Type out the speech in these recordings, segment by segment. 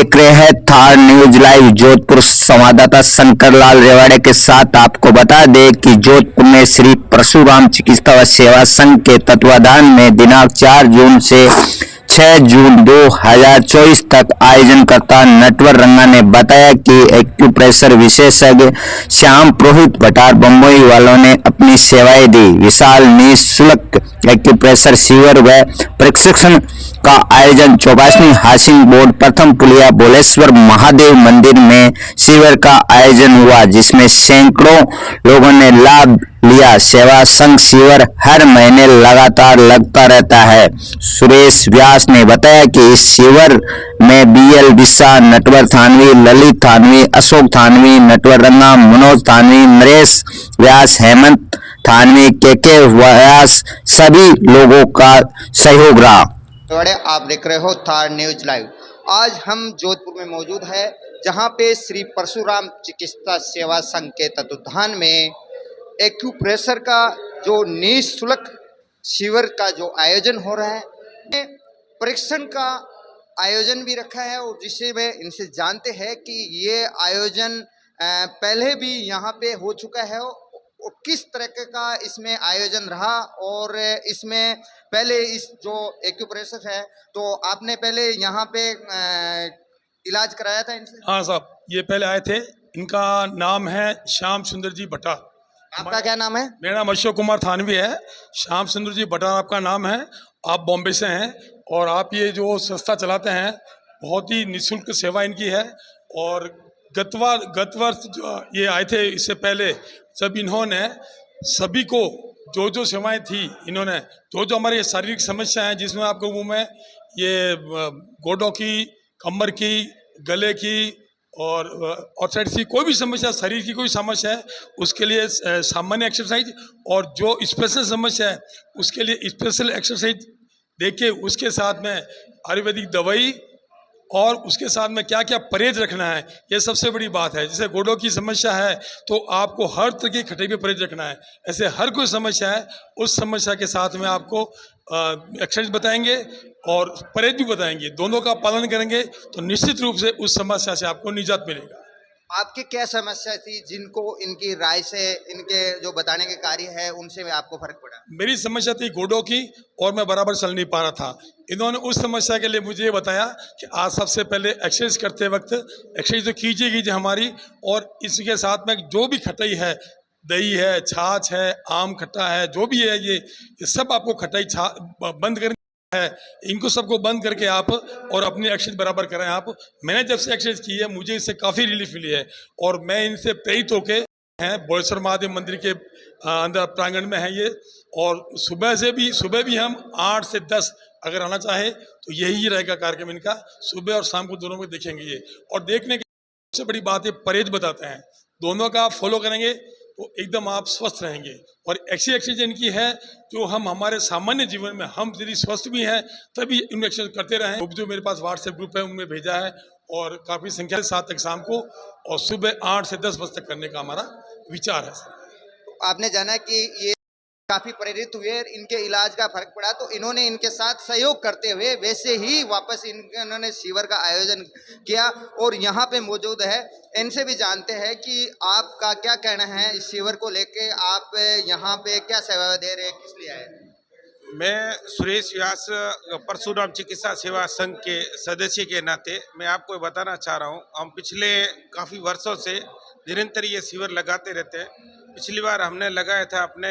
देख रहे हैं थार न्यूज लाइव। जोधपुर संवाददाता शंकर लाल रेवाड़े के साथ आपको बता दें कि जोधपुर में श्री परशुराम चिकित्सा व सेवा संघ के तत्वाधान में दिनांक 4 जून से 6 जून 2024 तक आयोजनकर्ता नटवर रंगा ने बताया कि एक्यूप्रेशर विशेषज्ञ श्याम पुरोहित भटार बम्बई वालों ने अपनी सेवाएं दी। विशाल निःशुल्क एक्यूप्रेशर शिविर व प्रशिक्षण का आयोजन 24वीं हासिंग बोर्ड प्रथम पुलिया बोलेश्वर महादेव मंदिर में शिविर का आयोजन हुआ, जिसमें सैकड़ों लोगों ने लाभ लिया। सेवा संघ शिविर हर महीने लगातार लगता रहता है। सुरेश व्यास ने बताया कि इस शिविर में बीएल बिस्सा, नटवर थानवी, ललित थानवी, अशोक थानवी, नटवर रंगा, मनोज थानवी, नरेश व्यास, हेमंत थानवी, के व्यास सभी लोगों का सहयोग रहा। आप देख रहे हो थार न्यूज लाइव। आज हम जोधपुर में मौजूद है, जहां पे श्री परशुराम चिकित्सा सेवा संघ के तत्वाधान में एक्यूप्रेशर का जो निःशुल्क शिविर का जो आयोजन हो रहा है, परीक्षण का आयोजन भी रखा है। और जिसे में इनसे जानते हैं कि ये आयोजन पहले भी यहाँ पे हो चुका है और किस तरह का इसमें आयोजन रहा। और इसमें पहले इस जो एक्यूप्रेशर है, तो आपने पहले यहाँ पे इलाज कराया था इनसे? हाँ साहब, ये पहले आए थे। इनका नाम है श्याम सुंदर जी भटार। आपका क्या नाम है? मेरा नाम अशोक कुमार थानवी है। श्याम सुंदर जी भटार आपका नाम है। आप बॉम्बे से हैं और आप ये जो संस्था चलाते हैं, बहुत ही निःशुल्क सेवा इनकी है। और गत वर्ष जो ये आए थे, इससे पहले जब इन्होंने सभी को जो सेवाएं थी, इन्होंने जो हमारी शारीरिक समस्या है, जिसमें आपको मुँह में ये गोडों की, कमर की, गले की और ऑर्थराइटिस की कोई भी समस्या, शरीर की कोई समस्या है, उसके लिए सामान्य एक्सरसाइज, और जो स्पेशल समस्या है उसके लिए स्पेशल एक्सरसाइज देखिए, उसके साथ में आयुर्वेदिक दवाई और उसके साथ में क्या क्या परहेज रखना है, ये सबसे बड़ी बात है। जैसे गोडों की समस्या है तो आपको हर तरह की खटाई पे परहेज रखना है। ऐसे हर कोई समस्या है, उस समस्या के साथ में आपको एक्सरसाइज बताएंगे और परहेज भी बताएंगे। दोनों का पालन करेंगे तो निश्चित रूप से उस समस्या से आपको निजात मिलेगा। आपकी क्या समस्या थी जिनको इनकी राय से, इनके जो बताने के कार्य है, उनसे भी आपको फर्क पड़ा? मेरी समस्या थी गोडों की और मैं बराबर चल नहीं पा रहा था। इन्होंने उस समस्या के लिए मुझे ये बताया कि आज सबसे पहले एक्सरसाइज करते वक्त एक्सरसाइज तो कीजिए हमारी, और इसके साथ में जो भी खटाई है, दही है, छाछ है, आम खट्टा है, जो भी है, ये सब आपको खटाई बंद करनी है। इनको सबको बंद करके आप और अपनी एक्सरसाइज बराबर करें आप। मैंने जब से एक्सरसाइज की है, मुझे इससे काफ़ी रिलीफ मिली है और मैं इनसे प्रेरित होके हैं। बोलेश्वर महादेव मंदिर के अंदर प्रांगण में है ये। और सुबह भी हम 8 से 10 अगर आना चाहे तो यही रहेगा कार्यक्रम इनका। सुबह और शाम को दोनों में देखेंगे ये। और देखने की सबसे बड़ी बात है, परहेज बताते हैं। दोनों का आप फॉलो करेंगे तो एकदम आप स्वस्थ रहेंगे। और ऐसी एक्सरसाइज इनकी है जो हम हमारे सामान्य जीवन में, हम यदि स्वस्थ भी हैं तभी इन एक्सरसाइज करते रहें। जो मेरे पास व्हाट्सएप ग्रुप है उनमें भेजा है, और काफ़ी संख्या है 7 तक शाम को और सुबह 8 से 10 बजे तक करने का हमारा विचार है सर। आपने जाना कि ये काफी प्रेरित हुए, इनके इलाज का फर्क पड़ा, तो इन्होंने इनके साथ सहयोग करते हुए वैसे ही वापस इन्होंने शिविर का आयोजन किया और यहाँ पे मौजूद है। इनसे भी जानते हैं कि आपका क्या कहना है इस शिविर को लेके, आप यहाँ पे क्या सेवा दे रहे हैं, किस लिए आए? मैं सुरेश व्यास, परशुराम चिकित्सा सेवा संघ के सदस्य के नाते मैं आपको बताना चाह रहा हूँ, हम पिछले काफ़ी वर्षों से निरंतर ये शिविर लगाते रहते हैं। पिछली बार हमने लगाया था अपने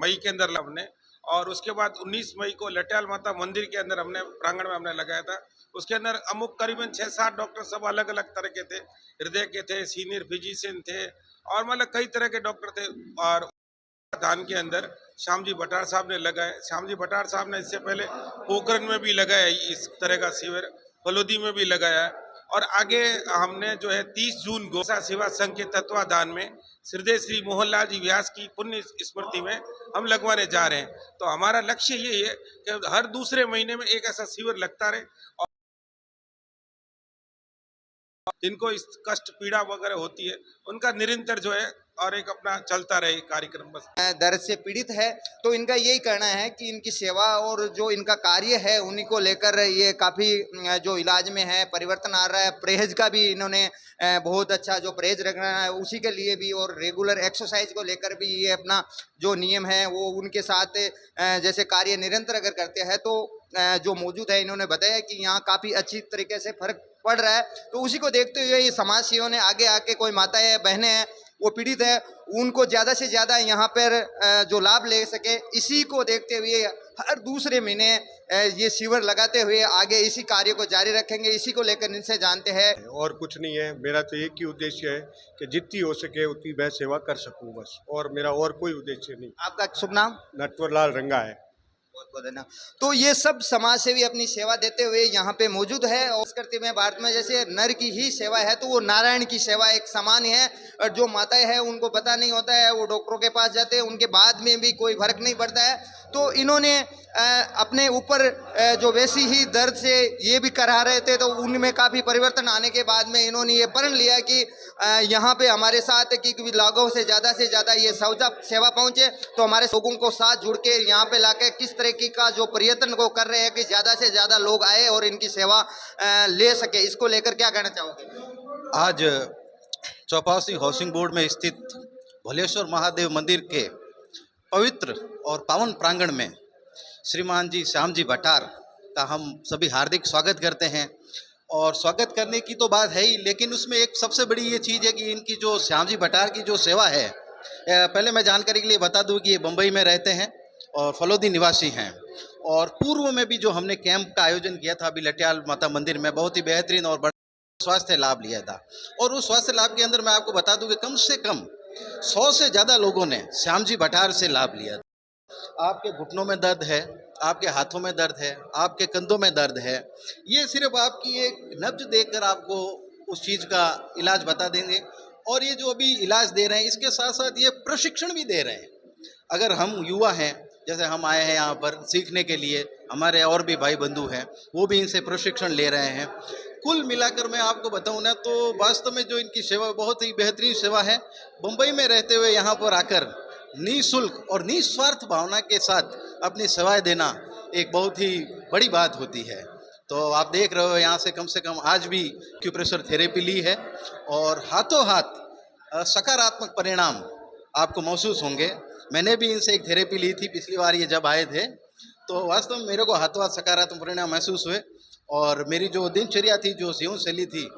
मई के अंदर हमने, और उसके बाद 19 मई को लट्याल माता मंदिर के अंदर हमने प्रांगण में हमने लगाया था। उसके अंदर अमुक करीबन 6-7 डॉक्टर सब अलग अलग तरह के थे, हृदय के थे, सीनियर फिजिशियन थे, और मतलब कई तरह के डॉक्टर थे। और धान के अंदर श्याम जी भटार साहब ने लगाए। श्याम जी भटार साहब ने इससे पहले पोखरण में भी लगाया इस तरह का शिविर, फलोदी में भी लगाया है। और आगे हमने जो है 30 जून गौसा सेवा संघ के तत्वाधान में हृदय श्री मोहनलाल जी व्यास की पुण्य स्मृति में हम लगवाने जा रहे हैं। तो हमारा लक्ष्य यही है कि हर दूसरे महीने में एक ऐसा शिविर लगता रहे, और जिनको इस कष्ट पीड़ा वगैरह होती है उनका निरंतर जो है और एक अपना चलता रहे कार्यक्रम बस। दर्द से पीड़ित है, तो इनका यही कहना है कि इनकी सेवा और जो इनका कार्य है उन्हीं को लेकर ये काफ़ी जो इलाज में है परिवर्तन आ रहा है। परहेज का भी इन्होंने बहुत अच्छा जो परहेज रखना है उसी के लिए भी, और रेगुलर एक्सरसाइज को लेकर भी ये अपना जो नियम है वो उनके साथ जैसे कार्य निरंतर अगर करते हैं तो जो मौजूद है इन्होंने बताया कि यहाँ काफ़ी अच्छी तरीके से फर्क पड़ रहा है। तो उसी को देखते हुए ये समाज सेवियों ने आगे आके कोई माताएं बहनें हैं वो पीड़ित है उनको ज़्यादा से ज़्यादा यहाँ पर जो लाभ ले सके, इसी को देखते हुए हर दूसरे महीने ये शिविर लगाते हुए आगे इसी कार्य को जारी रखेंगे। इसी को लेकर इनसे जानते हैं। और कुछ नहीं है, मेरा तो एक ही उद्देश्य है कि जितनी हो सके उतनी मैं सेवा कर सकूं बस, और मेरा और कोई उद्देश्य नहीं। आपका शुभ नाम? नटवरलाल रंगा है। बहुत बहुत धन्यवाद। तो ये सब समाज सेवी अपनी सेवा देते हुए यहाँ पे मौजूद है। और करते में भारत में जैसे नर की ही सेवा है तो वो नारायण की सेवा एक समान है। और जो माताएं हैं उनको पता नहीं होता है, वो डॉक्टरों के पास जाते हैं, उनके बाद में भी कोई फर्क नहीं पड़ता है। तो इन्होंने अपने ऊपर जो वैसी ही दर्द से ये भी करा रहे थे, तो उनमें काफ़ी परिवर्तन आने के बाद में इन्होंने ये प्रण लिया कि यहाँ पे हमारे साथ कि लागों से ज़्यादा ये सेवा पहुँचे, तो हमारे लोगों को साथ जुड़ के यहाँ पे लाके किस तरीके का जो प्रयत्न को कर रहे हैं कि ज़्यादा से ज़्यादा लोग आए और इनकी सेवा ले सके। इसको लेकर क्या कहना चाहोगे? आज चौपासी हाउसिंग बोर्ड में स्थित भोलेश्वर महादेव मंदिर के पवित्र और पावन प्रांगण में श्रीमान जी श्याम जी भटार का हम सभी हार्दिक स्वागत करते हैं। और स्वागत करने की तो बात है ही, लेकिन उसमें एक सबसे बड़ी ये चीज़ है कि इनकी जो श्याम जी भटार की जो सेवा है, पहले मैं जानकारी के लिए बता दूं कि ये बम्बई में रहते हैं और फलोदी निवासी हैं। और पूर्व में भी जो हमने कैंप का आयोजन किया था अभी लटियाल माता मंदिर में, बहुत ही बेहतरीन और बड़ा स्वास्थ्य लाभ लिया था। और उस स्वास्थ्य लाभ के अंदर मैं आपको बता दूं कि कम से कम 100 से ज़्यादा लोगों ने श्याम जी भटार से लाभ लिया था। आपके घुटनों में दर्द है, आपके हाथों में दर्द है, आपके कंधों में दर्द है, ये सिर्फ आपकी एक नब्ज देखकर आपको उस चीज़ का इलाज बता देंगे। और ये जो अभी इलाज दे रहे हैं इसके साथ साथ ये प्रशिक्षण भी दे रहे हैं। अगर हम युवा हैं, जैसे हम आए हैं यहाँ पर सीखने के लिए, हमारे और भी भाई बंधु हैं वो भी इनसे प्रशिक्षण ले रहे हैं। कुल मिलाकर मैं आपको बताऊं ना तो वास्तव में जो इनकी सेवा बहुत ही बेहतरीन सेवा है। मुंबई में रहते हुए यहाँ पर आकर निःशुल्क और निस्वार्थ भावना के साथ अपनी सेवाएं देना एक बहुत ही बड़ी बात होती है। तो आप देख रहे हो यहाँ से कम आज भी एक्यूप्रेशर थेरेपी ली है और हाथों हाथ सकारात्मक परिणाम आपको महसूस होंगे। मैंने भी इनसे एक थेरेपी ली थी पिछली बार ये जब आए थे, तो वास्तव में मेरे को हाथों हाथ सकारात्मक परिणाम महसूस हुए। और मेरी जो दिनचर्या थी, जो जीवन शैली थी,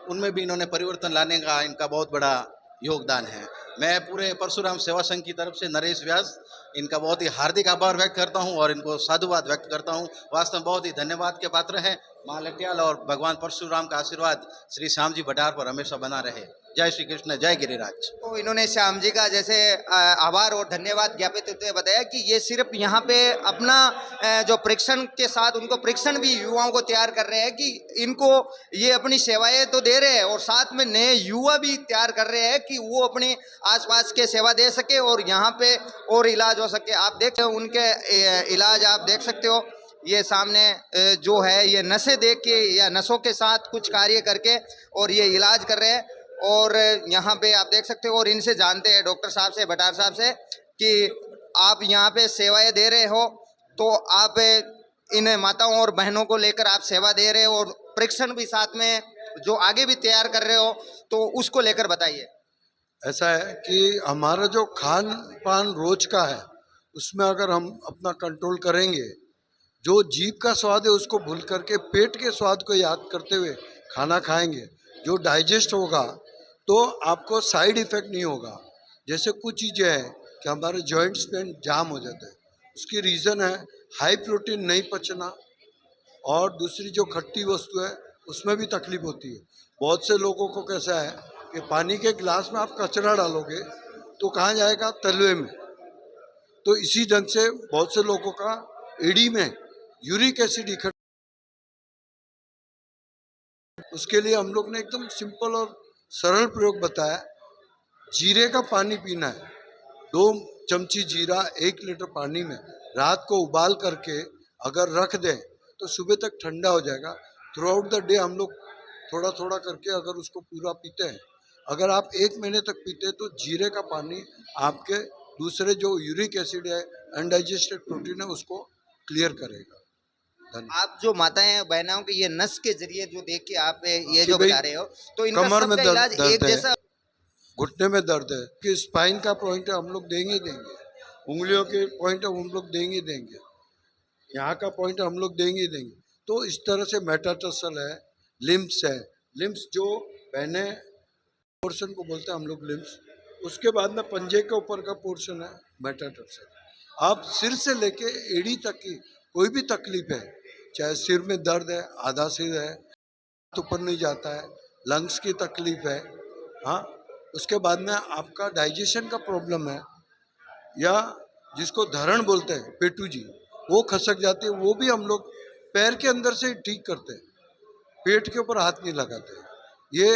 उनमें भी इन्होंने परिवर्तन लाने का इनका बहुत बड़ा योगदान है। मैं पूरे परशुराम सेवा संघ की तरफ से नरेश व्यास इनका बहुत ही हार्दिक आभार व्यक्त करता हूं और इनको साधुवाद व्यक्त करता हूं। वास्तव में बहुत ही धन्यवाद के पात्र हैं। माँ लटियाल और भगवान परशुराम का आशीर्वाद श्री श्याम जी भटार पर हमेशा बना रहे। जय श्री कृष्ण, जय गिरिराज। तो इन्होंने श्याम जी का जैसे आभार और धन्यवाद ज्ञापित करते हुए बताया कि ये सिर्फ यहाँ पे अपना जो परीक्षण के साथ उनको परीक्षण भी युवाओं को तैयार कर रहे हैं कि इनको ये अपनी सेवाएं तो दे रहे हैं और साथ में नए युवा भी तैयार कर रहे हैं कि वो अपने आसपास के सेवा दे सके और यहाँ पे और इलाज हो सके। आप देख उनके इलाज आप देख सकते हो, ये सामने जो है ये नसें देख के या नसों के साथ कुछ कार्य करके और ये इलाज कर रहे हैं। और यहाँ पे आप देख सकते हो और इनसे जानते हैं डॉक्टर साहब से, भटार साहब से, कि आप यहाँ पे सेवाएं दे रहे हो तो आप इन माताओं और बहनों को लेकर आप सेवा दे रहे हो और परीक्षण भी साथ में जो आगे भी तैयार कर रहे हो, तो उसको लेकर बताइए। ऐसा है कि हमारा जो खान पान रोज का है उसमें अगर हम अपना कंट्रोल करेंगे, जो जीभ का स्वाद है उसको भूल करके पेट के स्वाद को याद करते हुए खाना खाएंगे, जो डाइजेस्ट होगा तो आपको साइड इफ़ेक्ट नहीं होगा। जैसे कुछ चीज़ें हैं कि हमारे जॉइंट्स में जाम हो जाता है, उसकी रीज़न है हाई प्रोटीन नहीं पचना, और दूसरी जो खट्टी वस्तु है उसमें भी तकलीफ होती है। बहुत से लोगों को कैसा है कि पानी के गिलास में आप कचरा डालोगे तो कहाँ जाएगा? तलवे में। तो इसी ढंग से बहुत से लोगों का एडी में यूरिक एसिड इकट्ठा, उसके लिए हम लोग ने एकदम सिंपल और सरल प्रयोग बताया। जीरे का पानी पीना है, 2 चमची जीरा 1 लीटर पानी में रात को उबाल करके अगर रख दें तो सुबह तक ठंडा हो जाएगा। थ्रू आउट द डे हम लोग थोड़ा थोड़ा करके अगर उसको पूरा पीते हैं, अगर आप 1 महीने तक पीते हैं तो जीरे का पानी आपके दूसरे जो यूरिक एसिड है, अनडाइजेस्टेड प्रोटीन है, उसको क्लियर करेगा। धन्यवाद। आप जो माताएं बहनाओं के ये नस के जरिए जो देख के आप ये कि जो भाई बता रहे हो, तो इनका कमर में सबका इलाज दर्द एक है, जैसा। घुटने में दर्द है कि स्पाइन का पॉइंट है, हम लोग देंगे ही देंगे। उंगलियों के पॉइंट है, हम लोग देंगे ही देंगे। यहाँ का पॉइंट हम लोग देंगे ही देंगे। तो इस तरह से मेटाटार्सल है, लिम्स है। लिम्स जो पहने पोर्शन को बोलते हैं हम लोग लिम्स। उसके बाद में पंजे के ऊपर का पोर्शन है मेटाटार्सल। आप सिर से लेके एड़ी तक की कोई भी तकलीफ है, चाहे सिर में दर्द है, आधा सिर है, ऊपर नहीं जाता है, लंग्स की तकलीफ है, हाँ, उसके बाद में आपका डाइजेशन का प्रॉब्लम है, या जिसको धरण बोलते हैं पेटू जी, वो खसक जाती है, वो भी हम लोग पैर के अंदर से ही ठीक करते हैं, पेट के ऊपर हाथ नहीं लगाते। ये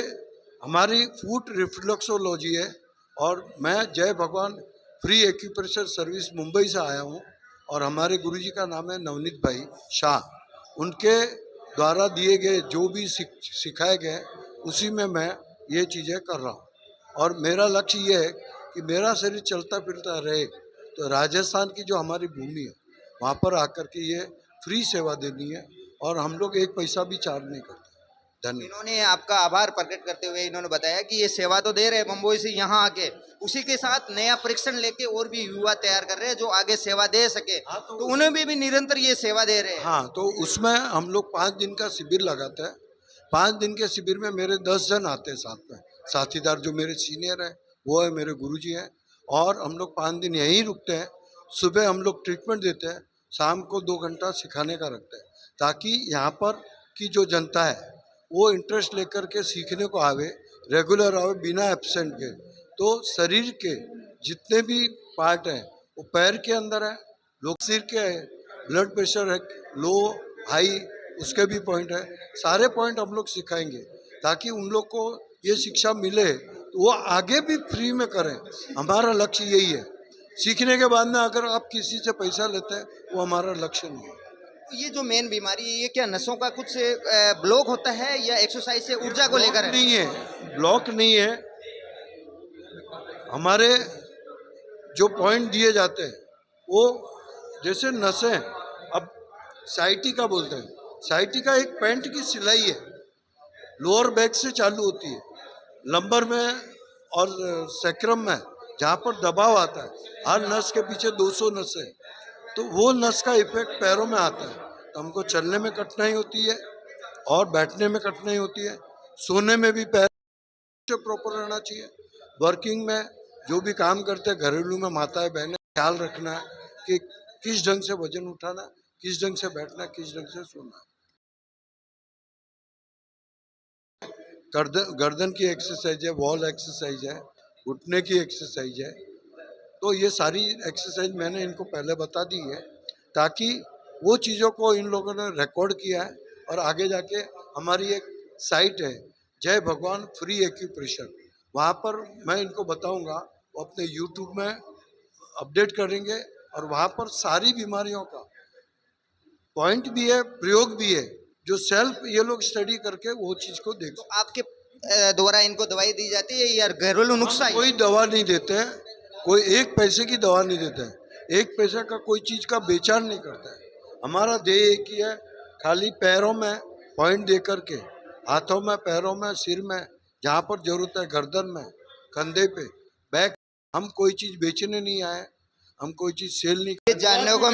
हमारी फूड रिफ्लेक्सोलॉजी है। और मैं जय भगवान फ्री एक्यूप्रेशर सर्विस मुंबई से आया हूँ, और हमारे गुरुजी का नाम है नवनीत भाई शाह। उनके द्वारा दिए गए जो भी सिखाए गए, उसी में मैं ये चीज़ें कर रहा हूँ। और मेरा लक्ष्य ये है कि मेरा शरीर चलता फिरता रहे, तो राजस्थान की जो हमारी भूमि है वहाँ पर आकर के ये फ्री सेवा देनी है, और हम लोग एक पैसा भी चार्ज नहीं करते। धन्यवाद। इन्होंने आपका आभार प्रकट करते हुए इन्होंने बताया कि ये सेवा तो दे रहे हैं मुंबई से यहाँ आके, उसी के साथ नया परीक्षण लेके और भी युवा तैयार कर रहे हैं जो आगे सेवा दे सके, तो उन्हें भी निरंतर ये सेवा दे रहे हैं। हाँ, तो उसमें हम लोग 5 दिन का शिविर लगाते हैं। 5 दिन के शिविर में मेरे 10 जन आते हैं साथ में, साथीदार जो मेरे सीनियर हैं, वो है मेरे गुरुजी हैं, और हम लोग 5 दिन यहीं रुकते हैं। सुबह हम लोग ट्रीटमेंट देते हैं, शाम को 2 घंटा सिखाने का रखते हैं, ताकि यहाँ पर की जो जनता है वो इंटरेस्ट लेकर के सीखने को आवे, रेगुलर आवे, बिना एब्सेंट के। तो शरीर के जितने भी पार्ट हैं, वो पैर के अंदर है, लोग सिर के है, ब्लड प्रेशर है, लो हाई, उसके भी पॉइंट है, सारे पॉइंट हम लोग सिखाएंगे, ताकि उन लोग को ये शिक्षा मिले तो वो आगे भी फ्री में करें। हमारा लक्ष्य यही है। सीखने के बाद में अगर आप किसी से पैसा लेते हैं, वो हमारा लक्ष्य नहीं है। ये जो मेन बीमारी है, ये क्या नसों का कुछ ब्लॉक होता है या एक्सरसाइज से ऊर्जा को लेकर है? नहीं है, ब्लॉक नहीं है। हमारे जो पॉइंट दिए जाते हैं वो जैसे नसें, अब साइटिका बोलते हैं, साइटिका एक पैंट की सिलाई है, लोअर बैक से चालू होती है, लंबर में और सैक्रम में जहाँ पर दबाव आता है, हर नस के पीछे 200 नस है, तो वो नस का इफेक्ट पैरों में आता है, तो हमको चलने में कठिनाई होती है और बैठने में कठिनाई होती है, सोने में भी पैर प्रॉपर रहना चाहिए। वर्किंग में जो भी काम करते हैं, घरेलू में माताएं बहनें, ख्याल रखना है कि किस ढंग से वजन उठाना, किस ढंग से बैठना, किस ढंग से सोना। गर्दन की एक्सरसाइज है, वॉल एक्सरसाइज है, घुटने की एक्सरसाइज है। तो ये सारी एक्सरसाइज मैंने इनको पहले बता दी है, ताकि वो चीज़ों को इन लोगों ने रिकॉर्ड किया है, और आगे जाके हमारी एक साइट है जय भगवान फ्री एक्यूप्रेशर, वहाँ पर मैं इनको बताऊंगा, वो अपने यूट्यूब में अपडेट करेंगे, और वहाँ पर सारी बीमारियों का पॉइंट भी है, प्रयोग भी है, जो सेल्फ ये लोग स्टडी करके वो चीज़ को देख। तो आपके द्वारा इनको दवाई दी जाती है या घरेलू नुस्खा? कोई दवा नहीं देते हैं, कोई एक पैसे की दवा नहीं देते हैं, एक पैसे का कोई चीज़ का बेचान नहीं करता है। हमारा ध्येय एक ही है, खाली पैरों में पॉइंट दे करके, हाथों में, पैरों में, सिर में, जहाँ पर जरूरत है, गर्दन में, कंधे पे, बैक, हम कोई चीज़ बेचने नहीं आए, हम कोई चीज़ सेल नहीं। ये जानने को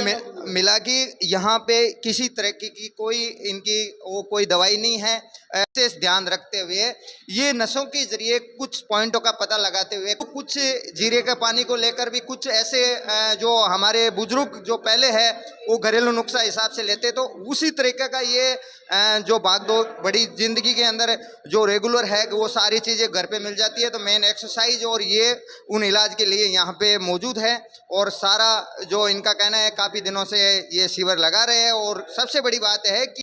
मिला कि यहाँ पे किसी तरह की कोई इनकी वो कोई दवाई नहीं है। ऐसे ध्यान रखते हुए ये नसों के जरिए कुछ पॉइंटों का पता लगाते हुए, कुछ जीरे के पानी को लेकर भी कुछ ऐसे जो हमारे बुजुर्ग जो पहले है वो घरेलू नुस्खा हिसाब से लेते, तो उसी तरीके का ये जो भागदौड़ बड़ी जिंदगी के अंदर जो रेगुलर है वो सारी चीज़ें घर पे मिल जाती है। तो मेन एक्सरसाइज और ये उन इलाज के लिए यहाँ पे मौजूद है, और सारा जो इनका कहना है काफ़ी दिनों से ये शिविर लगा रहे हैं। और सबसे बड़ी बात है कि